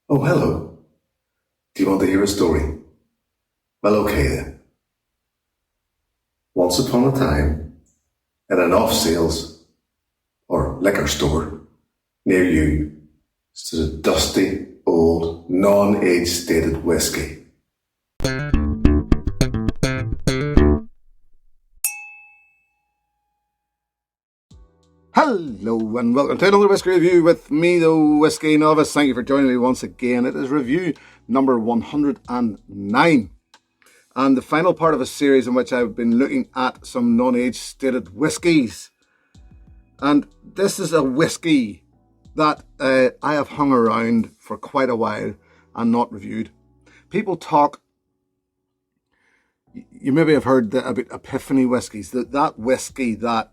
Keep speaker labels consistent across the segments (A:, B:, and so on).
A: Oh, hello. Do you want to hear a story? Well, okay then. Once upon a time, in an off sales or liquor store near you, stood a dusty, old, non age stated whiskey. Hello and welcome to another Whiskey Review with me, the Whiskey Novice. Thank you for joining me once again. It is review number 109. And the final part of a series in which I've been looking at some non-age stated whiskies. And this is a whiskey that I have hung around for quite a while and not reviewed. People talk, you maybe have heard about epiphany whiskies, that whiskey that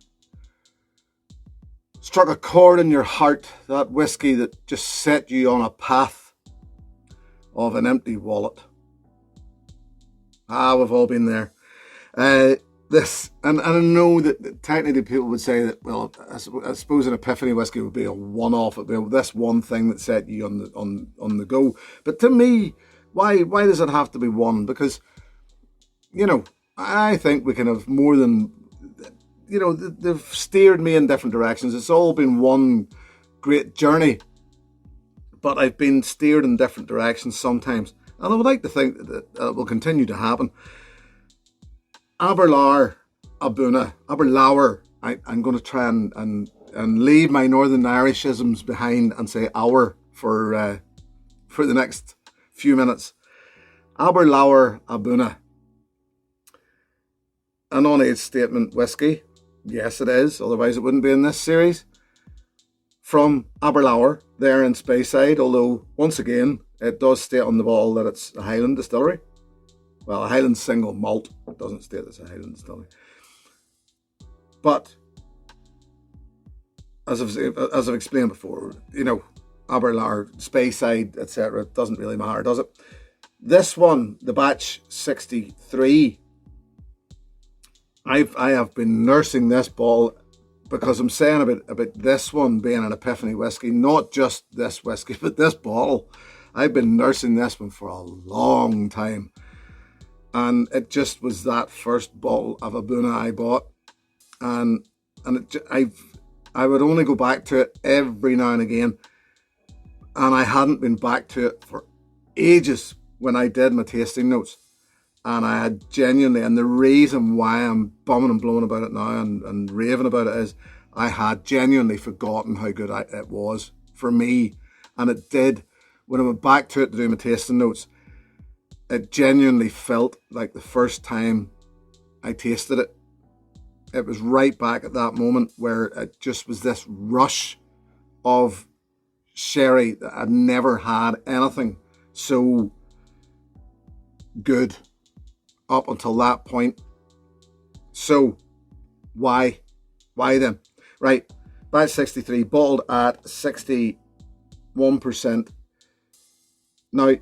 A: struck a chord in your heart, that whiskey that just set you on a path of an empty wallet. We've all been there. And I know that technically people would say that, well, I suppose an epiphany whiskey would be a one-off. It would be this one thing that set you on the go. But to me, why does it have to be one? Because, I think we can have more than, they've steered me in different directions. It's all been one great journey, but I've been steered in different directions sometimes. And I would like to think that it will continue to happen. Aberlour A'bunadh. I'm going to try and leave my Northern Irishisms behind and say our for the next few minutes. Aberlour A'bunadh. A non-age statement whiskey. Yes, it is. Otherwise, it wouldn't be in this series. From Aberlour, there in Speyside, although, once again, it does state on the bottle that it's a Highland distillery. Well, a Highland single malt. It doesn't state it's a Highland distillery. But, as I've explained before, Aberlour, Speyside, etc., it doesn't really matter, does it? This one, the batch 63, I have been nursing this bottle because I'm saying about this one being an epiphany whiskey, not just this whiskey, but this bottle. I've been nursing this one for a long time. And it just was that first bottle of A'bunadh I bought. And I would only go back to it every now and again. And I hadn't been back to it for ages when I did my tasting notes. And I had genuinely, and the reason why I'm bumming and blowing about it now and raving about it is I had genuinely forgotten how good it was for me. And it did. When I went back to it to do my tasting notes, it genuinely felt like the first time I tasted it. It was right back at that moment where it just was this rush of sherry that I'd never had anything so good up until that point. So, why? Why then? Right, batch 63, bottled at 61%. Now,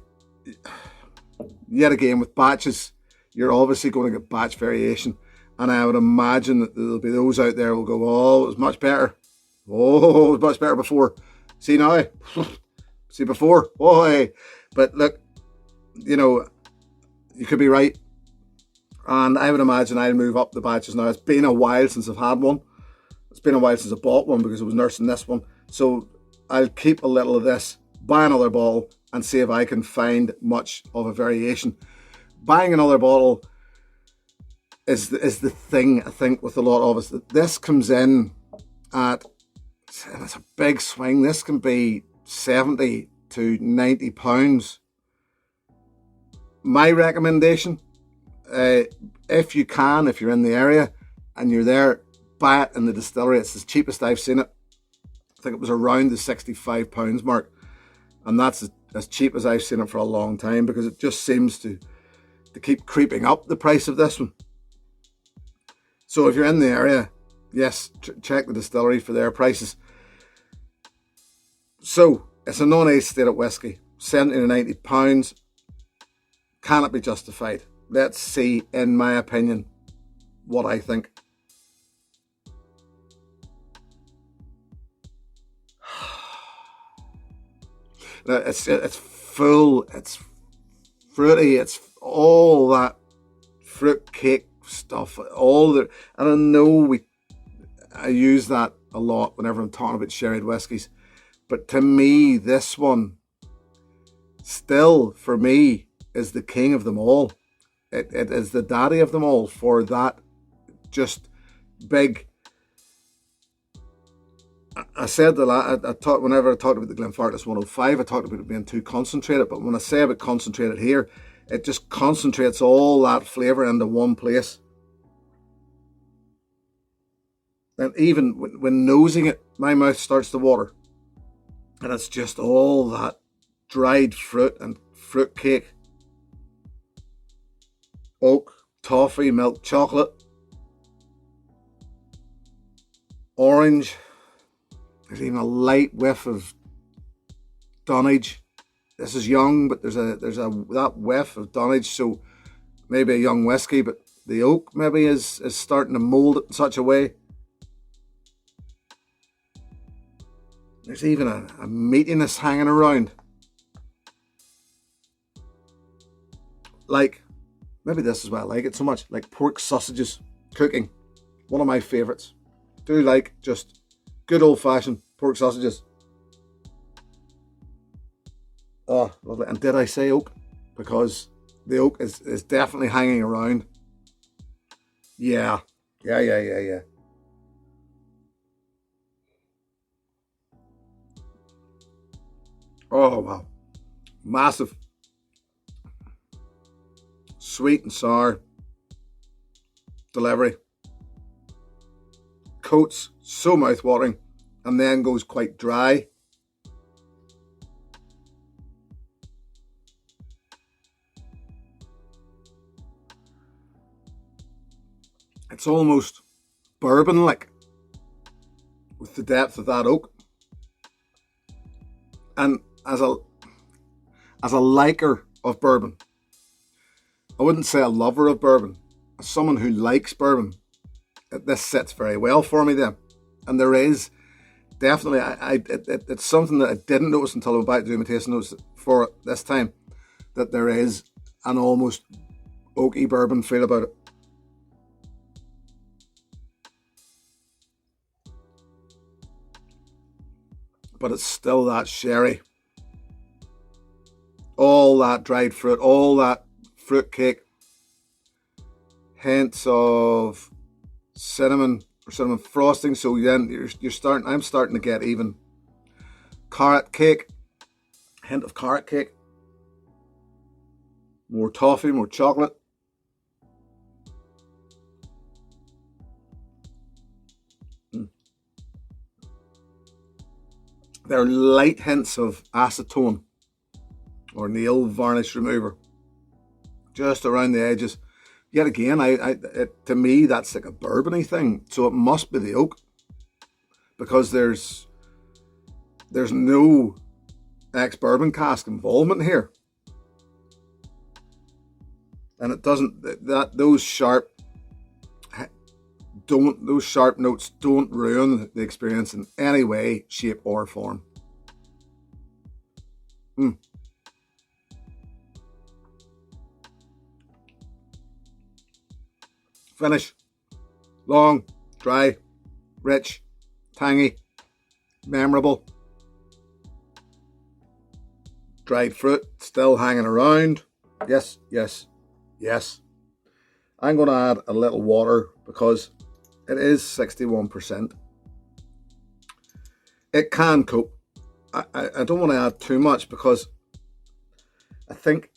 A: yet again, with batches, you're obviously going to get batch variation. And I would imagine that there'll be those out there who will go, oh, it was much better. Oh, it was much better before. See now? See before? Oh, hey. But look, you could be right. And I would imagine I'll move up the batches now. It's been a while since I've had one. It's been a while since I bought one because I was nursing this one. So I'll keep a little of this, buy another bottle, and see if I can find much of a variation. Buying another bottle is the thing, I think, with a lot of us. This comes in at, and it's a big swing. This can be 70 to 90 pounds. My recommendation, if you can, if you're in the area and you're there, buy it in the distillery. It's the cheapest I've seen it. I think it was around the £65 mark. And that's as cheap as I've seen it for a long time because it just seems to keep creeping up the price of this one. So if you're in the area, yes, check the distillery for their prices. So it's a non-age stated whiskey, 70 to 90 pounds. Can it be justified? Let's see, in my opinion, what I think. Now, it's full, it's fruity, it's all that fruit cake stuff, all the, and I know I use that a lot whenever I'm talking about sherried whiskies, but to me, this one still, for me, is the king of them all. It is the daddy of them all for that just big. I said that whenever I talked about the Glenfarclas 105, I talked about it being too concentrated, but when I say about concentrated here, it just concentrates all that flavour into one place. And even when nosing it, my mouth starts to water. And it's just all that dried fruit and fruit cake, oak, toffee, milk chocolate, orange. There's even a light whiff of dunnage. This is young, but there's that whiff of dunnage, so maybe a young whiskey, but the oak maybe is starting to mould it in such a way. There's even a meatiness hanging around. Like, maybe this is why I like it so much, like pork sausages cooking. One of my favourites. Do like just good old fashioned pork sausages. Oh, lovely. And did I say oak? Because the oak is definitely hanging around. Yeah. Oh, wow. Massive. Sweet and sour delivery. Coats, so mouth-watering, and then goes quite dry. It's almost bourbon-like with the depth of that oak. And as a liker of bourbon, I wouldn't say a lover of bourbon, as someone who likes bourbon, this sits very well for me then. And there is definitely, it's something that I didn't notice until I went back to do my tasting notes for it this time, that there is an almost oaky bourbon feel about it. But it's still that sherry. All that dried fruit, all that fruit cake. Hints of cinnamon or cinnamon frosting. So then I'm starting to get even carrot cake. Hint of carrot cake. More toffee, more chocolate. There are light hints of acetone or nail varnish remover just around the edges. Yet again, to me, that's like a bourbony thing. So it must be the oak, because there's no ex-bourbon cask involvement here, and it doesn't. Those sharp notes don't ruin the experience in any way, shape, or form. Finish. Long, dry, rich, tangy, memorable. Dried fruit still hanging around. Yes. I'm going to add a little water because it is 61%. It can cope. I don't want to add too much because I think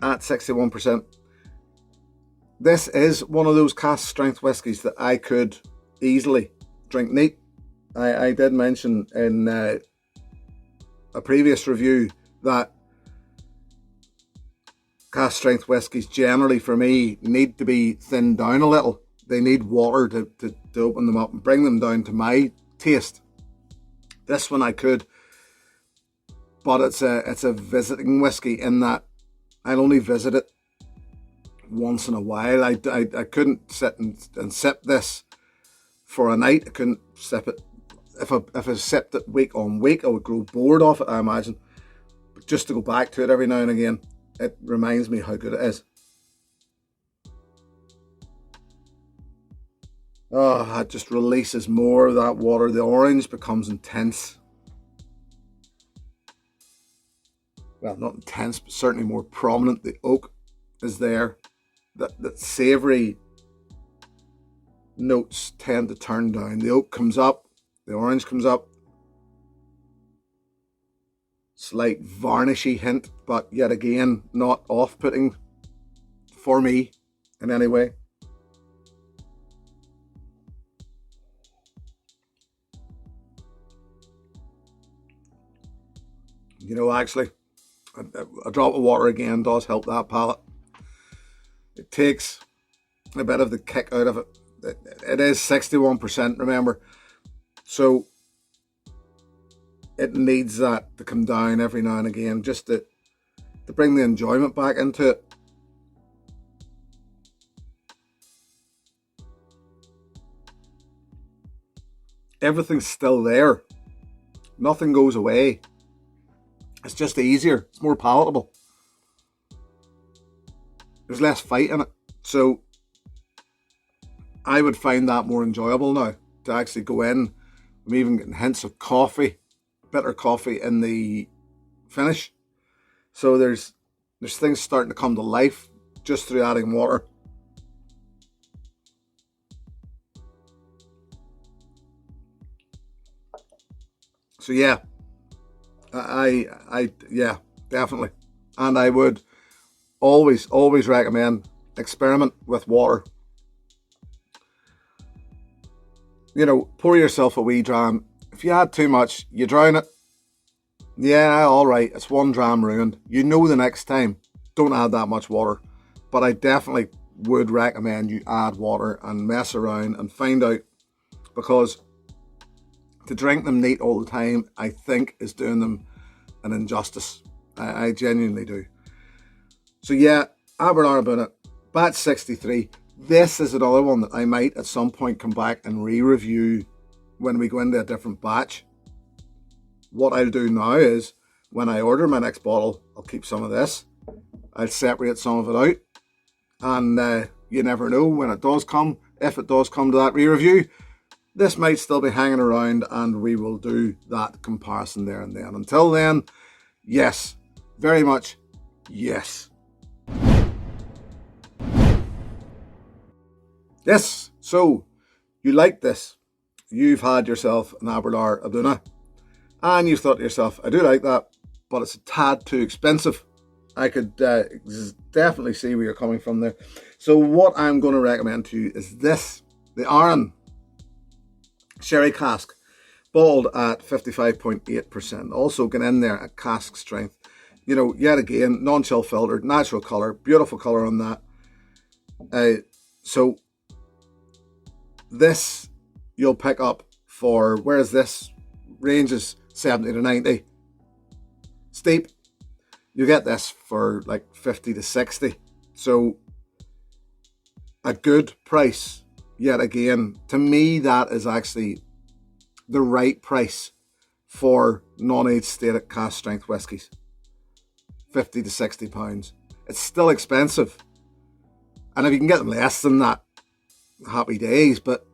A: at 61%, this is one of those cask strength whiskies that I could easily drink neat. I did mention in a previous review that cask strength whiskies generally for me need to be thinned down a little. They need water to open them up and bring them down to my taste. This one I could, but it's a visiting whiskey in that I'll only visit it once in a while. I couldn't sit and sip this for a night. I couldn't sip it. If I sipped it week on week, I would grow bored of it, I imagine. But just to go back to it every now and again. It reminds me how good it is. Oh, it just releases more of that water. The orange becomes intense. Well, not intense, but certainly more prominent. The oak is there. That savoury notes tend to turn down. The oak comes up, the orange comes up. Slight varnishy hint, but yet again, not off-putting for me in any way. You know, actually, a drop of water again does help that palate. It takes a bit of the kick out of it. It is 61%, remember. So it needs that to come down every now and again, just to bring the enjoyment back into it. Everything's still there. Nothing goes away. It's just easier. It's more palatable. There's less fight in it. So I would find that more enjoyable now, to actually go in. I'm even getting hints of coffee, bitter coffee in the finish. So there's things starting to come to life just through adding water. So yeah, yeah, definitely. And I would always recommend experiment with water. You know, pour yourself a wee dram. If you add too much, you drown it. Yeah, all right, it's one dram ruined. You know the next time, don't add that much water. But I definitely would recommend you add water and mess around and find out, because to drink them neat all the time, I think, is doing them an injustice. I genuinely do. So yeah, Aberlour A'bunadh Batch 63. This is another one that I might at some point come back and re-review when we go into a different batch. What I'll do now is, when I order my next bottle, I'll keep some of this. I'll separate some of it out. And you never know when it does come, if it does come to that re-review, this might still be hanging around and we will do that comparison there and then. Until then, yes, very much yes. Yes, so you like this. You've had yourself an Aberlour A'bunadh and you've thought to yourself, I do like that, but it's a tad too expensive. I could definitely see where you're coming from there. So what I'm going to recommend to you is this, the Arran Sherry Cask, bottled at 55.8%. Also get in there at cask strength. You know, yet again, non-chill filtered, natural colour, beautiful colour on that. So this you'll pick up for, whereas this ranges 70 to 90 steep, you get this for like 50 to 60. So a good price. Yet again, to me, that is actually the right price for non-aged static cask strength whiskies. 50 to 60 pounds. It's still expensive. And if you can get them less than that, happy days, but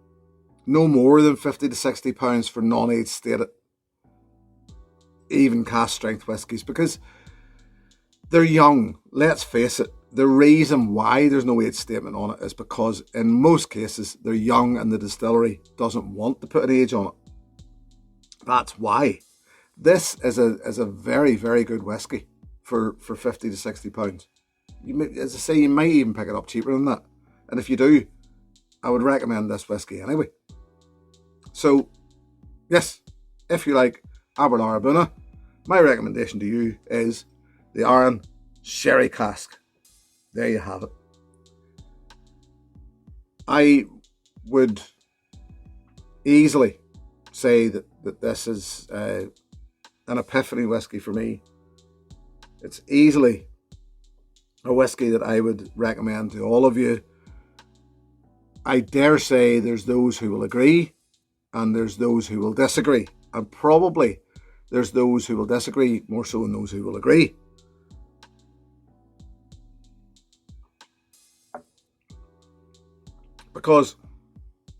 A: no more than 50 to 60 pounds for non-aged stated, even cask strength whiskies, because they're young. Let's face it. The reason why there's no age statement on it is because in most cases they're young and the distillery doesn't want to put an age on it. That's why. This is a very, very good whiskey for 50 to 60 pounds. As I say, you might even pick it up cheaper than that. And if you do, I would recommend this whiskey anyway. So, yes, if you like Aberlour A'bunadh, my recommendation to you is the Arran Sherry Cask. There you have it. I would easily say that this is an epiphany whiskey for me. It's easily a whiskey that I would recommend to all of you. I dare say there's those who will agree and there's those who will disagree. And probably there's those who will disagree more so than those who will agree. Because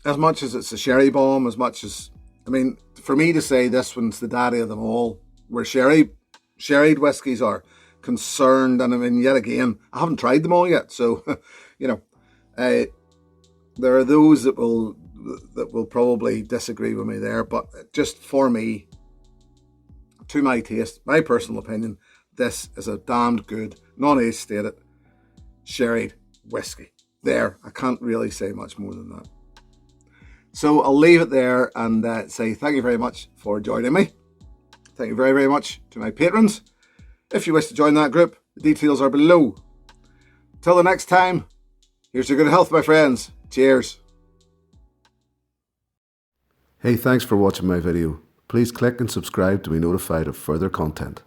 A: as much as it's a sherry bomb, as much as, I mean, for me to say this one's the daddy of them all, where sherried whiskies are concerned, and I mean, yet again, I haven't tried them all yet, so, you know, there are those that will probably disagree with me there, but just for me, to my taste, my personal opinion, this is a damned good, non-age stated, sherried whiskey. There, I can't really say much more than that. So I'll leave it there and say thank you very much for joining me. Thank you very, very much to my patrons. If you wish to join that group, the details are below. Till the next time, here's your good health, my friends. Cheers. Hey, thanks for watching my video. Please click and subscribe to be notified of further content.